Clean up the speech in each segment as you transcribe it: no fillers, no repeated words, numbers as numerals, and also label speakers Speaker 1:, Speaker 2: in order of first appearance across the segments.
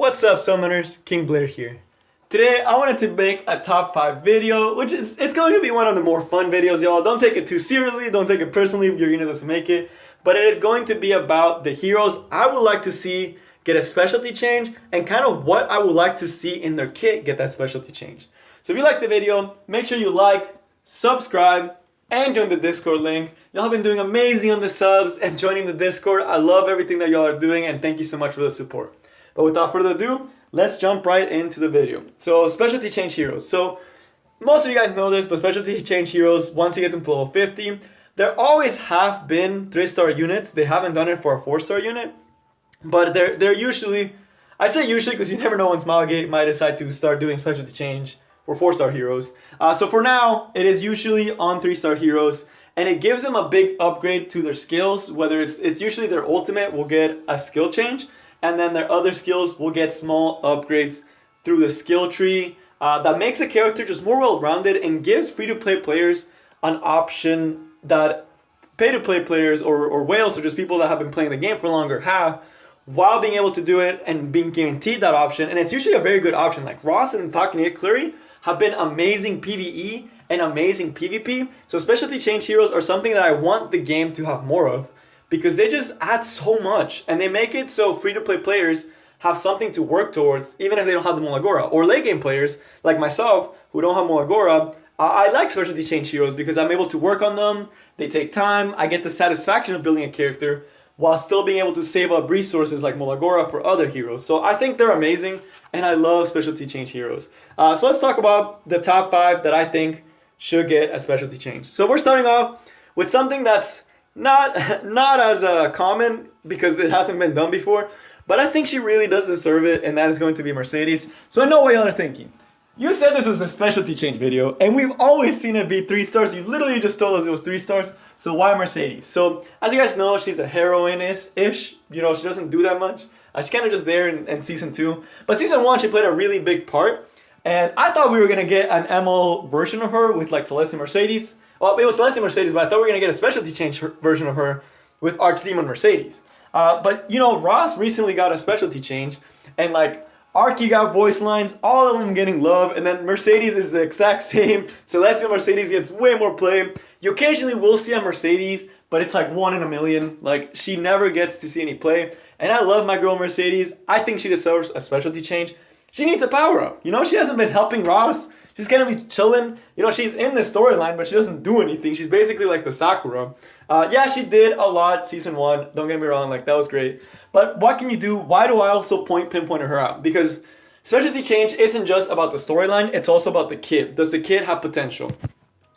Speaker 1: What's up, summoners? King Blair here. Today I wanted to make a top 5 video, which is it's going to be one of the more fun videos, y'all. Don't take it too seriously, don't take it personally if your unit doesn't make it. But it is going to be about the heroes I would like to see get a specialty change and kind of what I would like to see in their kit get that specialty change. So if you like the video, make sure you like, subscribe, and join the Discord link. Y'all have been doing amazing on the subs and joining the Discord. I love everything that y'all are doing and thank you so much for the support. But without further ado, let's jump right into the video. So specialty change heroes. So most of you guys know this, but specialty change heroes, once you get them to level 50, there always have been 3-star units. They haven't done it for a 4-star unit, but they're usually, I say usually because you never know when Smilegate might decide to start doing specialty change for 4-star heroes. So for now, it is usually on 3-star heroes, and it gives them a big upgrade to their skills. Whether it's usually their ultimate will get a skill change, and then their other skills will get small upgrades through the skill tree. That makes the character just more well-rounded and gives free-to-play players an option that pay-to-play players or whales or just people that have been playing the game for longer have, while being able to do it and being guaranteed that option. And it's usually a very good option. Like Ross and Takane Cleary have been amazing PvE and amazing PvP. So specialty change heroes are something that I want the game to have more of, because they just add so much and they make it so free-to-play players have something to work towards even if they don't have the Molagora. Or late game players like myself who don't have Molagora, I like specialty change heroes because I'm able to work on them. They take time. I get the satisfaction of building a character while still being able to save up resources like Molagora for other heroes. So I think they're amazing and I love specialty change heroes. So let's talk about the top 5 that I think should get a specialty change. So we're starting off with something that's not as common because it hasn't been done before, but I think she really does deserve it, and that is going to be Mercedes. So I know what y'all are thinking. You said this was a specialty change video, and we've always seen it be 3 stars. You literally just told us it was 3 stars, so why Mercedes? So as you guys know, she's the heroine-ish. You know, she doesn't do that much. She's kind of just there in Season 2. But Season 1, she played a really big part, and I thought we were going to get an ML version of her with like Celestia Mercedes. Well, it was Celestia Mercedes, but I thought we were going to get a specialty change version of her with Archdemon Mercedes. But, you know, Ross recently got a specialty change, and, like, Archie got voice lines, all of them getting love, and then Mercedes is the exact same. Celestial Mercedes gets way more play. You occasionally will see a Mercedes, but it's like 1 in a million. Like, she never gets to see any play. And I love my girl Mercedes. I think she deserves a specialty change. She needs a power-up. You know, she hasn't been helping Ross. She's gonna be chilling. You know, she's in the storyline, but she doesn't do anything. She's basically like the Sakura. Yeah, she did a lot Season 1. Don't get me wrong, like that was great. But what can you do? Why do I also pinpoint her out? Because specialty change isn't just about the storyline, it's also about the kid. Does the kid have potential?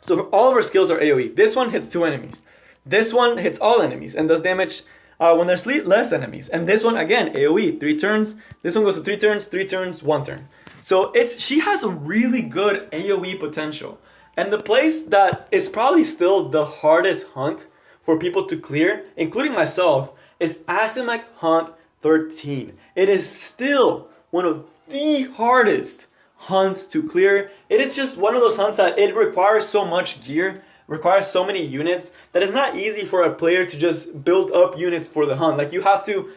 Speaker 1: So all of her skills are AoE. This one hits 2 enemies. This one hits all enemies and does damage when there's less enemies. And this one, again, AoE, 3 turns. This one goes to 3 turns, 3 turns, 1 turn. So she has a really good AoE potential. And the place that is probably still the hardest hunt for people to clear, including myself, is Asimec Hunt 13. It is still one of the hardest hunts to clear. It is just one of those hunts that it requires so much gear, requires so many units, that it's not easy for a player to just build up units for the hunt. Like, you have to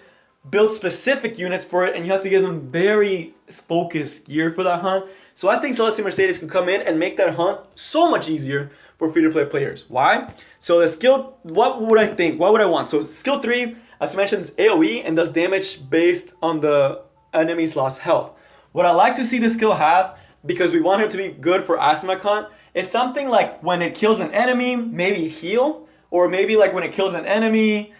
Speaker 1: build specific units for it, and you have to give them very focused gear for that hunt. So I think Celestia Mercedes could come in and make that hunt so much easier for free-to-play players. Why? So the skill, what would I think? What would I want? So skill 3, as we mentioned, is AoE and does damage based on the enemy's lost health. What I like to see this skill have, because we want her to be good for Asimec Hunt, is something like when it kills an enemy, maybe heal, or maybe like when it kills an enemy,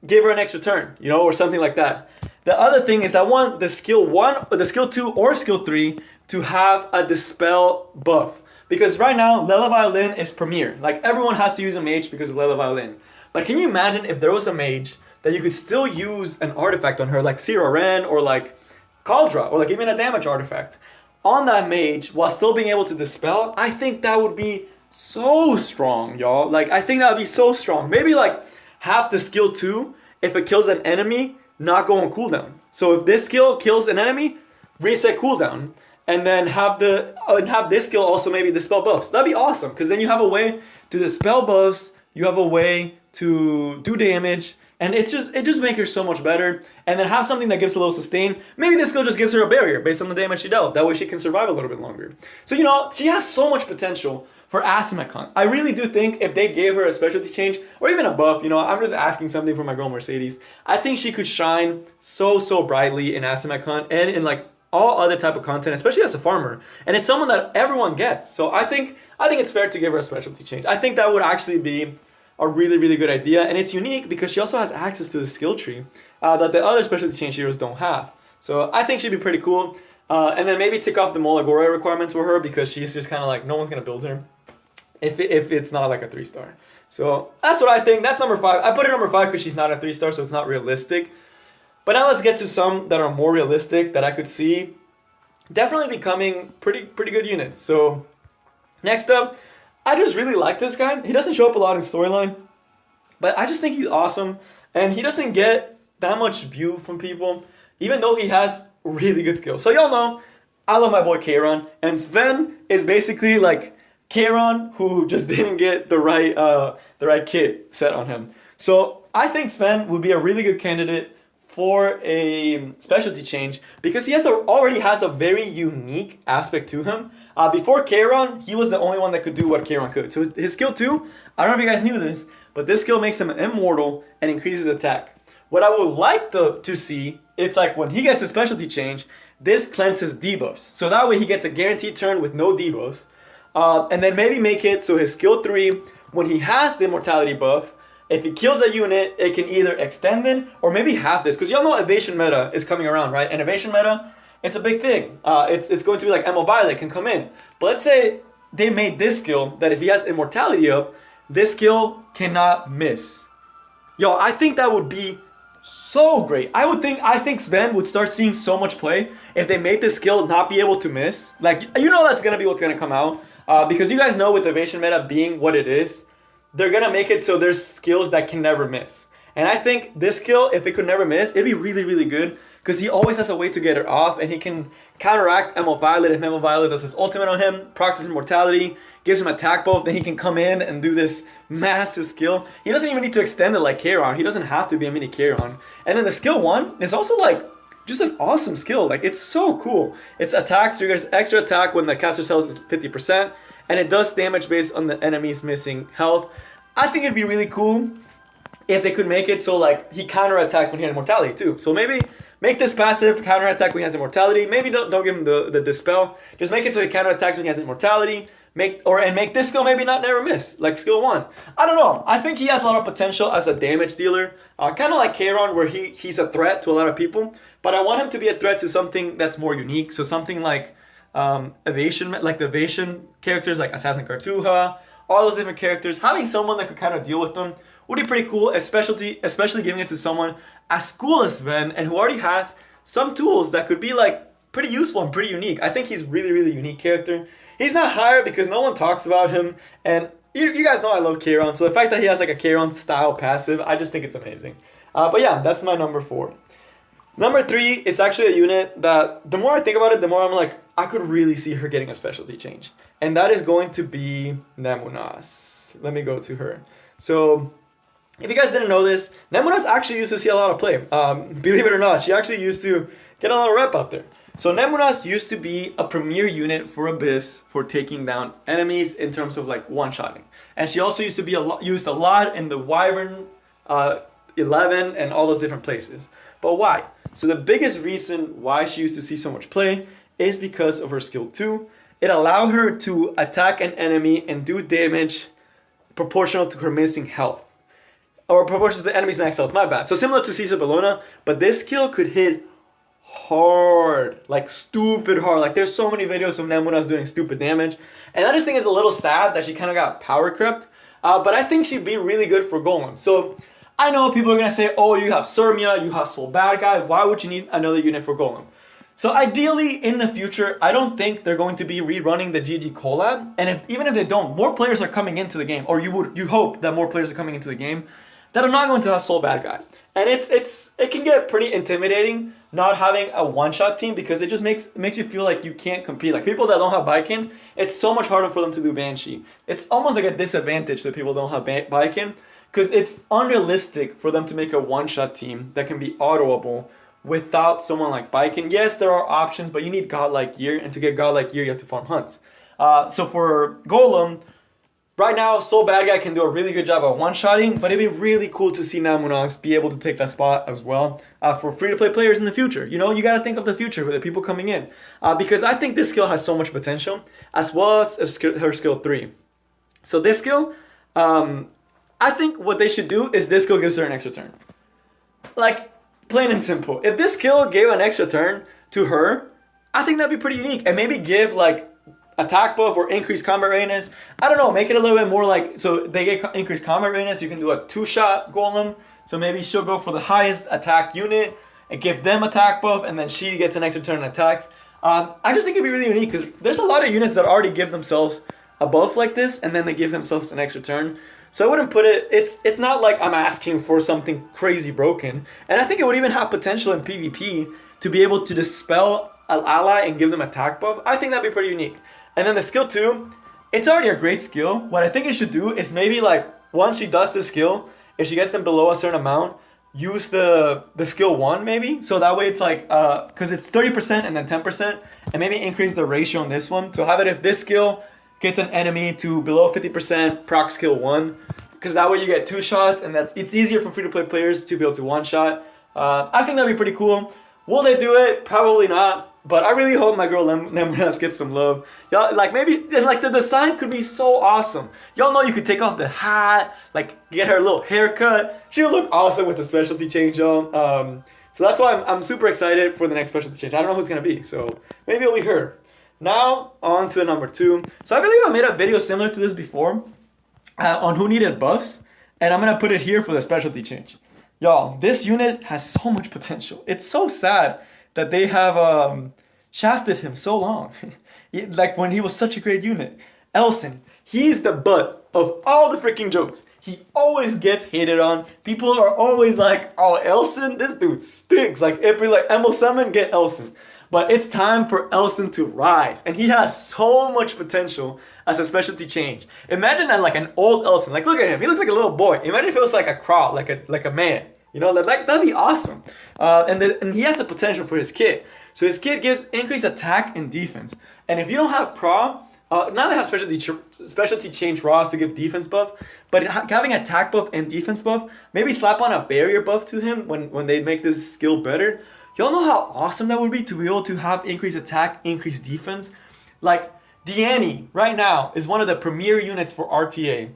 Speaker 1: give her an extra turn, you know, or something like that. The other thing is I want the skill 1, the skill 2, or skill 3 to have a dispel buff. Because right now, Lela Violin is premier. Like, everyone has to use a mage because of Lela Violin. But can you imagine if there was a mage that you could still use an artifact on her, like Zero Ren or like Caldra, or like even a damage artifact on that mage while still being able to dispel? I think that would be so strong, y'all. Like, I think that would be so strong. Maybe like have the skill 2, if it kills an enemy, not go on cooldown. So if this skill kills an enemy, reset cooldown. And then have this skill also maybe dispel buffs. That'd be awesome, because then you have a way to dispel buffs, you have a way to do damage, And it just makes her so much better. And then have something that gives a little sustain. Maybe this skill just gives her a barrier based on the damage she dealt. That way she can survive a little bit longer. So, you know, she has so much potential for Asimec Hunt. I really do think if they gave her a specialty change or even a buff, you know, I'm just asking something for my girl Mercedes. I think she could shine so brightly in Asimec Hunt and in like all other type of content, especially as a farmer. And it's someone that everyone gets. So I think it's fair to give her a specialty change. I think that would actually be a really good idea. And it's unique because she also has access to the skill tree that the other specialty change heroes don't have. So I think she'd be pretty cool. And then maybe tick off the Molagora requirements for her because she's just kind of like, no one's going to build her if it's not like a 3-star. So that's what I think. That's number 5. I put her number 5 because she's not a 3-star, so it's not realistic. But now let's get to some that are more realistic that I could see definitely becoming pretty good units. So next up, I just really like this guy. He doesn't show up a lot in storyline, but I just think he's awesome. And he doesn't get that much view from people, even though he has really good skills. So y'all know, I love my boy Kayron. And Sven is basically like Kayron who just didn't get the right kit set on him. So I think Sven would be a really good candidate for a specialty change because he already has a very unique aspect to him. Before Kayron, he was the only one that could do what Kayron could. So his skill 2, I don't know if you guys knew this, but this skill makes him immortal and increases attack. What I would like to see, it's like when he gets a specialty change, this cleanses debuffs. So that way he gets a guaranteed turn with no debuffs. And then maybe make it so his skill 3, when he has the immortality buff, if he kills a unit, it can either extend it or maybe half this. Because y'all know evasion meta is coming around, right? And evasion meta, it's a big thing. It's going to be like Elmo Violet can come in. But let's say they made this skill that if he has immortality up, this skill cannot miss. Yo, I think that would be so great. I think Sven would start seeing so much play if they made this skill not be able to miss. Like, you know that's gonna be what's gonna come out. Because you guys know with evasion meta being what it is, they're gonna make it so there's skills that can never miss. And I think this skill, if it could never miss, it'd be really good because he always has a way to get it off and he can counteract Elmo Violet if Elmo Violet does his ultimate on him, procs his immortality, gives him attack buff, then he can come in and do this massive skill. He doesn't even need to extend it like Kayron. He doesn't have to be a mini Kayron. And then the skill 1 is also like just an awesome skill. Like, it's so cool. It's attacks, triggers extra attack when the caster's health is 50%, and it does damage based on the enemy's missing health. I think it'd be really cool if they could make it so like he counterattacked when he had immortality too. So maybe make this passive counterattack when he has immortality. Maybe don't give him the dispel. Just make it so he counterattacks when he has immortality. Make this skill maybe not never miss, like skill 1. I don't know. I think he has a lot of potential as a damage dealer. Kind of like Kayron, where he's a threat to a lot of people. But I want him to be a threat to something that's more unique. So something like evasion, like the evasion characters like Assassin Cartuja, all those different characters. Having someone that could kind of deal with them would be pretty cool, especially giving it to someone as cool as Sven and who already has some tools that could be like pretty useful and pretty unique. I think he's really unique character. He's not higher because no one talks about him, and you guys know I love Kayron, so the fact that he has like a Kayron style passive, I just think it's amazing. But yeah, that's my number 4. Number 3 is actually a unit that the more I think about it, the more I'm like, I could really see her getting a specialty change. And that is going to be Nemunas. Let me go to her. So, if you guys didn't know this, Nemunas actually used to see a lot of play. Believe it or not, she actually used to get a lot of rep out there. So Nemunas used to be a premier unit for Abyss for taking down enemies in terms of like one-shotting. And she also used to be used a lot in the Wyvern 11 and all those different places. But why? So the biggest reason why she used to see so much play is because of her skill 2. It allowed her to attack an enemy and do damage proportional to her missing health. Or proportional to the enemy's max health, my bad. So similar to Caesar Bellona, but this skill could hit hard, like stupid hard. Like there's so many videos of Nemunas doing stupid damage. And I just think it's a little sad that she kind of got power crept. But I think she'd be really good for Golem. So I know people are going to say, oh, you have Surmia, you have Soul Bad Guy. Why would you need another unit for Golem? So ideally, in the future, I don't think they're going to be rerunning the GG collab. And even if they don't, more players are coming into the game. Or you hope that more players are coming into the game that are not going to have Soul Bad Guy. And it can get pretty intimidating not having a one-shot team because it just makes you feel like you can't compete. Like people that don't have Baiken, it's so much harder for them to do Banshee. It's almost like a disadvantage that people don't have Baiken Because it's unrealistic for them to make a one-shot team that can be autoable without someone like Biking. Yes, there are options, but you need godlike gear, and to get godlike gear, you have to farm hunts. So for Golem, right now, Soul Bad Guy can do a really good job at one-shotting, but it'd be really cool to see Namunas be able to take that spot as well for free-to-play players in the future. You know, you got to think of the future with the people coming in. Because I think this skill has so much potential, as well as her skill 3. So this skill, I think what they should do is this skill gives her an extra turn. Like, plain and simple. If this skill gave an extra turn to her, I think that'd be pretty unique. And maybe give, like, attack buff or increased combat readiness. I don't know, make it a little bit more like, so they get increased combat readiness, you can do a 2-shot golem. So maybe she'll go for the highest attack unit and give them attack buff, and then she gets an extra turn in attacks. I just think it'd be really unique, because there's a lot of units that already give themselves a buff like this, and then they give themselves an extra turn. So I wouldn't put it, it's not like I'm asking for something crazy broken. And I think it would even have potential in PvP to be able to dispel an ally and give them attack buff. I think that'd be pretty unique. And then the skill 2, it's already a great skill. What I think it should do is maybe, like, once she does the skill, if she gets them below a certain amount, use the skill 1 maybe. So that way it's like, because it's 30% and then 10, and maybe increase the ratio on this one. So have it if this skill gets an enemy to below 50%, proc skill 1. Because that way you get 2 shots, and it's easier for free-to-play players to be able to one-shot. I think that'd be pretty cool. Will they do it? Probably not. But I really hope my girl Nemunas gets some love. Y'all, like, maybe, like, the design could be so awesome. Y'all know you could take off the hat, like, get her a little haircut. She'll look awesome with the specialty change, y'all. So that's why I'm super excited for the next specialty change. I don't know who it's gonna be, so maybe it'll be her. Now, on to number 2. So I believe I made a video similar to this before on who needed buffs, and I'm gonna put it here for the specialty change. Y'all, this unit has so much potential. It's so sad that they have shafted him so long. Like, when he was such a great unit. Ellison, he's the butt of all the freaking jokes. He always gets hated on. People are always like, oh, Ellison, this dude stinks. Like, if we like Elmo Summon, get Ellison. But it's time for Ellison to rise. And he has so much potential as a specialty change. Imagine that, like, an old Ellison. Like, look at him. He looks like a little boy. Imagine if it was like a crowd, like a man. You know, that'd be awesome. And he has the potential for his kit. So his kit gives increased attack and defense. And if you don't have Pra, now they have specialty change Ross to give defense buff, but having attack buff and defense buff, maybe slap on a barrier buff to him when they make this skill better. Y'all know how awesome that would be to be able to have increased attack, increased defense? Like, Deanne right now is one of the premier units for RTA,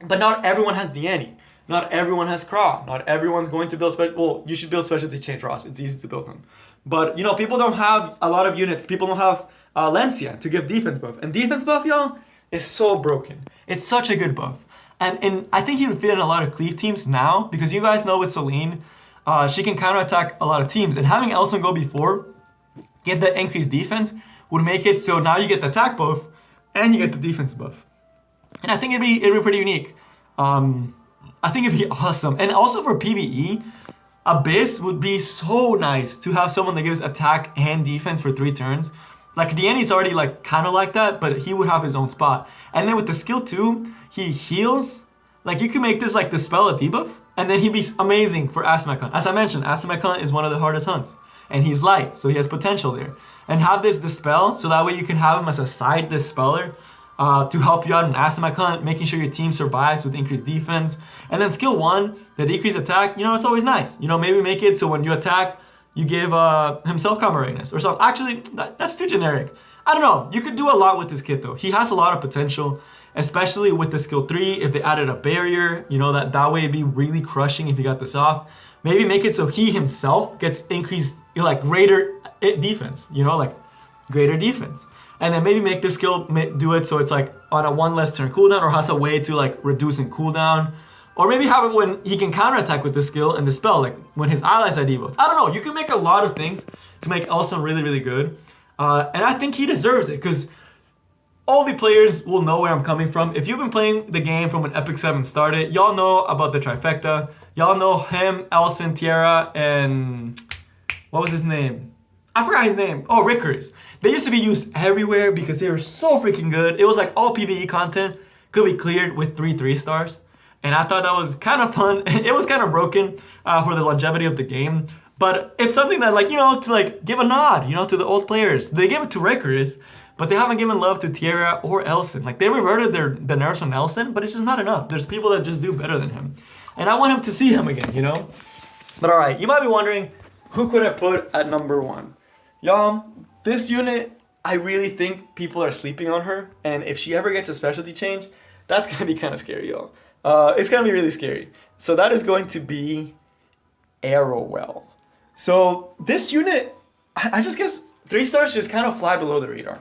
Speaker 1: but not everyone has Deanne. Not everyone has Craw. Not everyone's going to build well, you should build specialty change Ross. It's easy to build them. But, you know, people don't have a lot of units. People don't have Lancia to give defense buff. And defense buff, y'all, is so broken. It's such a good buff. And I think he would fit in a lot of cleave teams now, because you guys know with Celine, she can counterattack a lot of teams. And having Ellison go before, give the increased defense, would make it so now you get the attack buff and you get the defense buff. And I think it'd be pretty unique. I think it'd be awesome. And also for PvE, Abyss would be so nice to have someone that gives attack and defense for 3 turns. Like, Deanne's already, like, kind of like that, but he would have his own spot. And then with the skill 2, he heals. Like, you can make this, like, dispel a debuff, and then he'd be amazing for Asimekon. As I mentioned, Asimekon is one of the hardest hunts. And he's light, so he has potential there. And have this dispel, so that way you can have him as a side dispeller to help you out in Asimekon, making sure your team survives with increased defense. And then skill 1, the decreased attack, you know, it's always nice. You know, maybe make it so when you attack, you give himself combat readiness or something. Actually, that's too generic. I don't know. You could do a lot with this kit, though. He has a lot of potential, especially with the skill 3. If they added a barrier, you know, that way it'd be really crushing if you got this off. Maybe make it so he himself gets increased, like, greater defense, you know, like greater defense. And then maybe make this skill do it so it's like on a 1 less turn cooldown, or has a way to like reducing cooldown. Or maybe have it when he can counterattack with this skill and dispel, like when his allies are debuffed. I don't know, you can make a lot of things to make Ellison really, really good. And I think he deserves it, because all the players will know where I'm coming from. If you've been playing the game from when Epic 7 started, y'all know about the trifecta. Y'all know him, Ellison, Tierra, and what was his name? I forgot his name. Oh, Rickers. They used to be used everywhere because they were so freaking good. It was like all PvE content could be cleared with 3 3-stars. And I thought that was kind of fun. It was kind of broken for the longevity of the game. But it's something that, like, to like give a nod, to the old players. They gave it to Rickers, but they haven't given love to Tierra or Ellison. Like, they reverted the nerfs on Ellison, but it's just not enough. There's people that just do better than him. And I want him to see him again, But all right, you might be wondering, who could I put at number 1? Y'all, this unit, I really think people are sleeping on her. And if she ever gets a specialty change, that's going to be kind of scary, y'all. It's going to be really scary. So that is going to be Arrowwell. So this unit, I just guess 3 stars just kind of fly below the radar.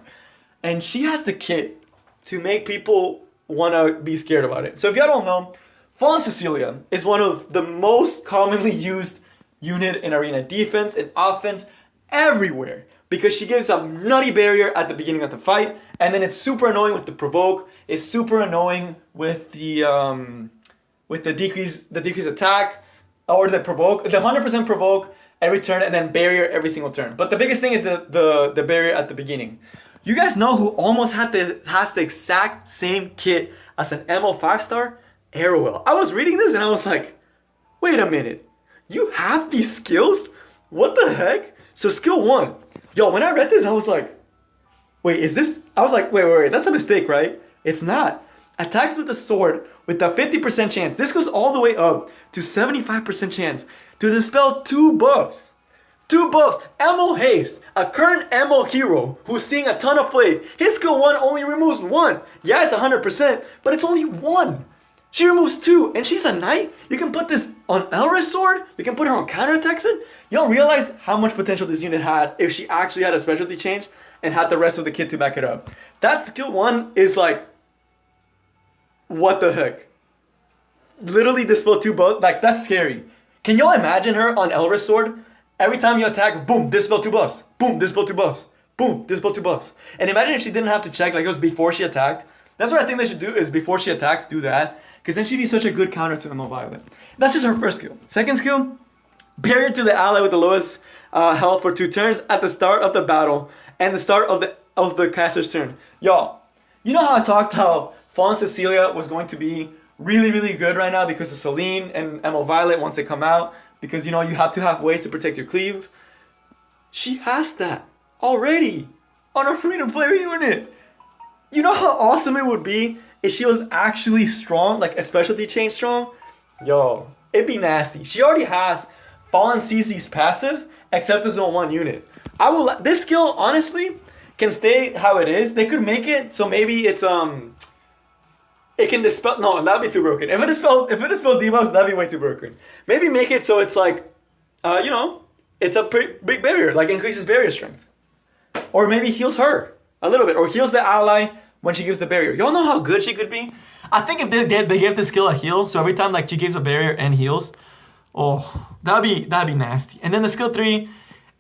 Speaker 1: And she has the kit to make people want to be scared about it. So if y'all don't know, Fallen Cecilia is one of the most commonly used unit in arena defense and offense everywhere. Because she gives a nutty barrier at the beginning of the fight. And then it's super annoying with the provoke. It's super annoying with the decrease attack. Or the provoke, the 100% provoke every turn, and then barrier every single turn. But the biggest thing is the barrier at the beginning. You guys know who almost has the exact same kit as an Elmo 5-star? Arrowwell. I was reading this and I was like, wait a minute. You have these skills? What the heck? So skill 1. Yo, when I read this, I was like, wait, is this? I was like, wait, that's a mistake, right? It's not. Attacks with the sword with a 50% chance. This goes all the way up to 75% chance to dispel 2 buffs. 2 buffs. Elmo Hast, a current Elmo hero who's seeing a ton of play. His skill 1 only removes 1. Yeah, it's 100%, but it's only 1. She removes 2, and she's a knight. You can put this on Elra's sword. You can put her on counterattacks. You don't realize how much potential this unit had if she actually had a specialty change and had the rest of the kit to back it up. That skill 1 is like, what the heck? Literally dispel 2 buffs. Like, that's scary. Can y'all imagine her on Elra's sword? Every time you attack, boom, dispel 2 buffs. Boom, dispel 2 buffs. Boom, dispel 2 buffs. And imagine if she didn't have to check, like it was before she attacked. That's what I think they should do, is before she attacks, do that. Because then she'd be such a good counter to Elmo Violet. That's just her first skill. Second skill, barrier to the ally with the lowest health for 2 turns at the start of the battle and the start of the caster's turn. Y'all, you know how I talked how Fallen Cecilia was going to be really, really good right now because of Celine and Elmo Violet once they come out. Because, you have to have ways to protect your cleave. She has that already on her free-to-play unit. You know how awesome it would be if she was actually strong, like a specialty change strong? Yo, it'd be nasty. She already has Fallen CC's passive, except as on 1 unit. This skill, honestly, can stay how it is. They could make it so maybe it's it can dispel. No, that'd be too broken. If it dispelled debuffs, that'd be way too broken. Maybe make it so it's like, it's a pretty big barrier, like increases barrier strength, or maybe heals her a little bit, or heals the ally when she gives the barrier. Y'all know how good she could be. I think if they gave the skill a heal, so every time like she gives a barrier and heals, oh, that'd be nasty. And then the skill 3,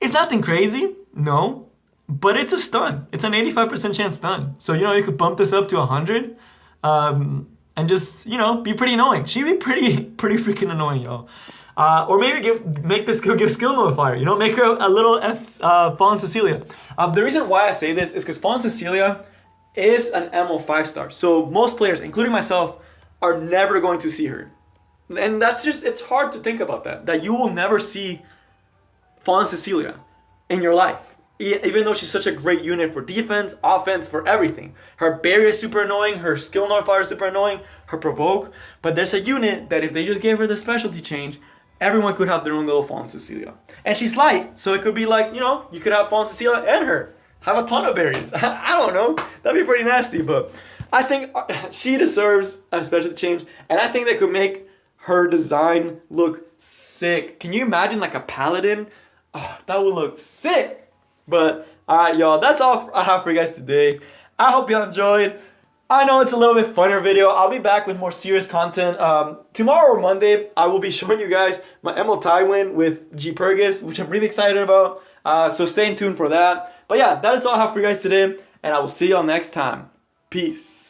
Speaker 1: it's nothing crazy, no, but it's a stun. It's an 85% chance stun. So you could bump this up to 100. And just, be pretty annoying. She'd be pretty freaking annoying, y'all. Or maybe make this give skill modifier, make her a little Fallen Cecilia. The reason why I say this is because Fallen Cecilia is an Elmo 5-star. So most players, including myself, are never going to see her. And it's hard to think about that you will never see Fallen Cecilia in your life. Even though she's such a great unit for defense, offense, for everything. Her barrier is super annoying, her skill modifier is super annoying, her provoke. But there's a unit that if they just gave her the specialty change, everyone could have their own little Fallen Cecilia. And she's light, so it could be like, you could have Fallen Cecilia and her. Have a ton of barriers. I don't know. That'd be pretty nasty, but I think she deserves a specialty change. And I think they could make her design look sick. Can you imagine like a paladin? Oh, that would look sick. But, alright y'all, that's all I have for you guys today. I hope y'all enjoyed. I know it's a little bit funner video. I'll be back with more serious content. Tomorrow or Monday, I will be showing you guys my Elmo tie win with G Purgus, which I'm really excited about. So stay tuned for that. But yeah, that is all I have for you guys today. And I will see y'all next time. Peace.